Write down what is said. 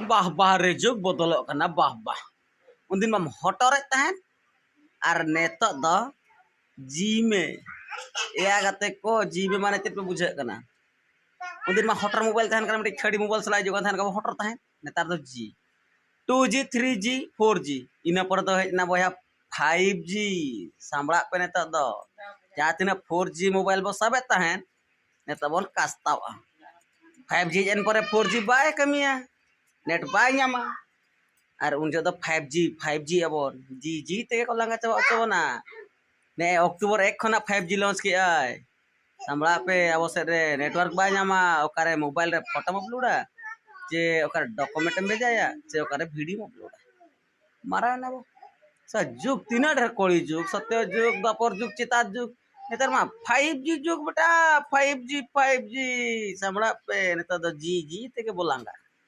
बाह बाह रे जुग बदल बाह बाह उन दिन हटरे तहन और नेत जी में या गते को जी में माने चेत पे बुझे कना उन दिन हटर मोबाइल तहन कना मिटी खड़ी मोबाइल सलाई जो तहन का हटर तहन नेतार दो जी 2G 3G 4G इना पर दो हेजना बया 5G सांबड़ा पे नेता दो जहाँ तीना 4G मोबाइल बो सबे तहन नेता बोन कास्तावा 5G एन पर 4G बाय कमिया नेट बाय ᱧᱟᱢᱟ और उन जो 5G अब जी जी ते को लंगा चो ना ने अक्टूबर 1 खना 5G लॉन्च के आय सामड़ा पे अब से रे नेटवर्क बाय ᱧᱟᱢᱟ ओकारे मोबाइल रे फोटो अपलोडा जे ओकारे डॉक्यूमेंट में भेजाया जे ओकारे वीडियो अपलोडा मारा ना वो सा जुग तीना ढेर कोड़ी जुग सत्य जुग द्वापर जुग चिता जुग नेतर मा 5G जुग बेटा 5G सामड़ा पे नेता जी जी ते के बोलांगा